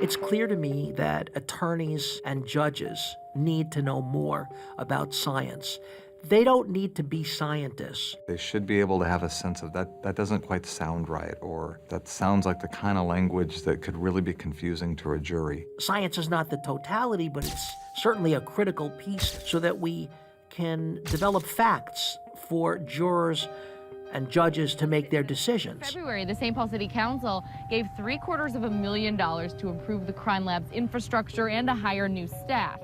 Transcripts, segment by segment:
It's clear to me that attorneys and judges need to know more about science. They don't need to be scientists. They should be able to have a sense of that doesn't quite sound right, or that sounds like the kind of language that could really be confusing to a jury. Science is not the totality, but it's certainly a critical piece so that we can develop facts for jurors and judges to make their decisions. February, the St. Paul City Council gave $750,000 to improve the crime lab's infrastructure and to hire new staff.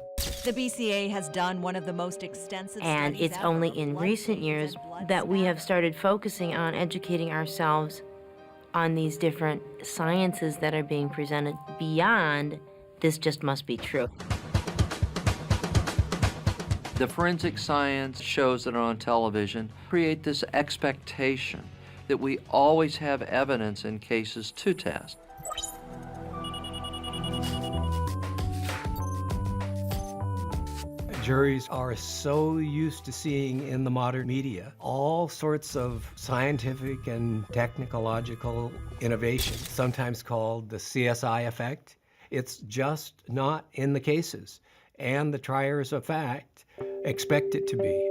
The BCA has done one of the most extensive And studies it's ever only of in blood recent stains years and blood that we have spatters. started focusing on educating ourselves on these different sciences that are being presented beyond this just must be true. The forensic science shows that are on television create this expectation that we always have evidence in cases to test. Juries are so used to seeing in the modern media all sorts of scientific and technological innovation, sometimes called the CSI effect. It's just not in the cases, and the triers of fact expect it to be.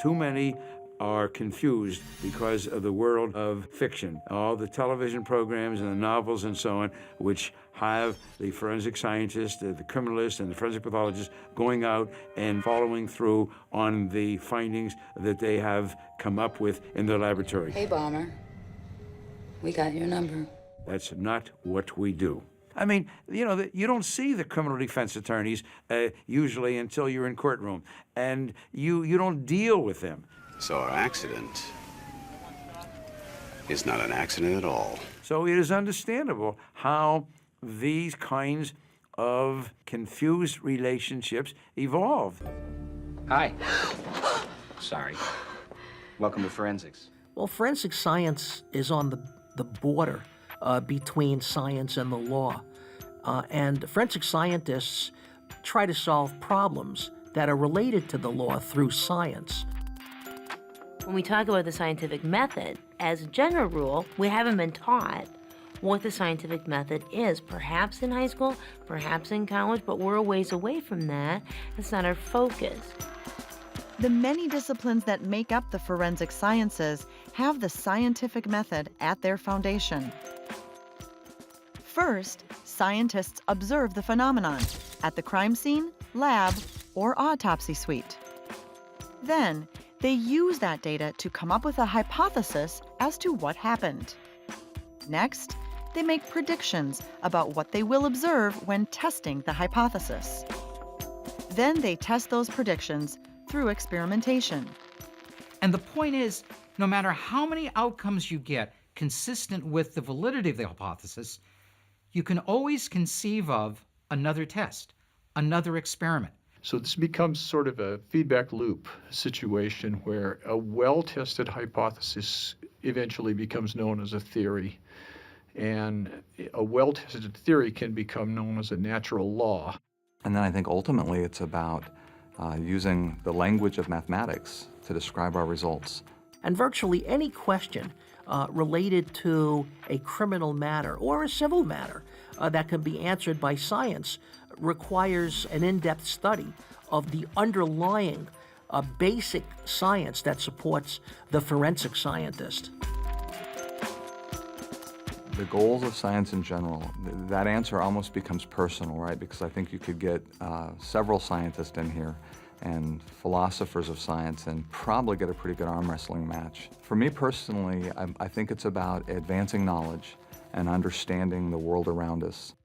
Too many are confused because of the world of fiction, all the television programs and the novels and so on, which have the forensic scientists, the criminalists, and the forensic pathologists going out and following through on the findings that they have come up with in their laboratory. Hey, Bomber. We got your number. That's not what we do. I mean, you know, you don't see the criminal defense attorneys usually until you're in courtroom, and you don't deal with them. So our accident is not an accident at all. So it is understandable how these kinds of confused relationships evolve. Hi. Sorry. Welcome to forensics. Well, forensic science is on the border between science and the law. And forensic scientists try to solve problems that are related to the law through science. When we talk about the scientific method, as a general rule, we haven't been taught what the scientific method is. Perhaps in high school, perhaps in college, but we're a ways away from that. That's not our focus. The many disciplines that make up the forensic sciences have the scientific method at their foundation. First, scientists observe the phenomenon at the crime scene, lab, or autopsy suite. Then, they use that data to come up with a hypothesis as to what happened. Next, they make predictions about what they will observe when testing the hypothesis. Then they test those predictions through experimentation. And the point is, no matter how many outcomes you get consistent with the validity of the hypothesis, you can always conceive of another test, another experiment. So this becomes sort of a feedback loop situation where a well-tested hypothesis eventually becomes known as a theory, and a well-tested theory can become known as a natural law. And then I think ultimately it's about using the language of mathematics to describe our results. And virtually any question related to a criminal matter or a civil matter that can be answered by science requires an in-depth study of the underlying basic science that supports the forensic scientist. The goals of science in general, that answer almost becomes personal, right? Because I think you could get several scientists in here and philosophers of science and probably get a pretty good arm wrestling match. For me personally, I think it's about advancing knowledge and understanding the world around us.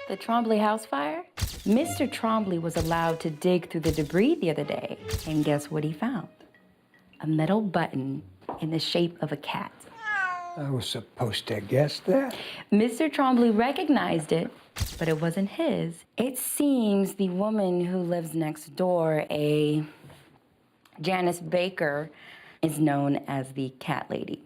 The Trombley house fire? Mr. Trombley was allowed to dig through the debris the other day, and guess what he found? A metal button in the shape of a cat. I was supposed to guess that. Mr. Trombley recognized it, but it wasn't his. It seems the woman who lives next door, a Janice Baker, is known as the Cat Lady.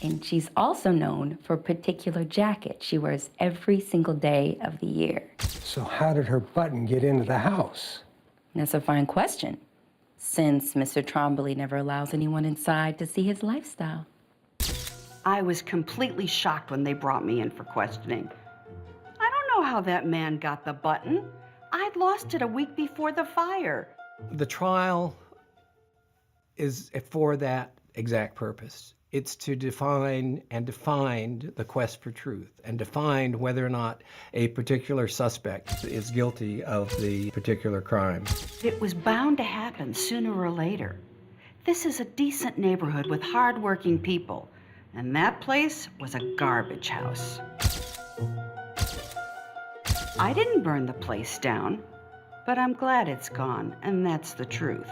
And she's also known for a particular jacket she wears every single day of the year. So how did her button get into the house? That's a fine question. since Mr. Trombley never allows anyone inside to see his lifestyle. I was completely shocked when they brought me in for questioning. I don't know how that man got the button. I'd lost it a week before the fire. The trial is for that exact purpose. It's to define the quest for truth and define whether or not a particular suspect is guilty of the particular crime. It was bound to happen sooner or later. This is a decent neighborhood with hardworking people, and that place was a garbage house. I didn't burn the place down, but I'm glad it's gone, and that's the truth.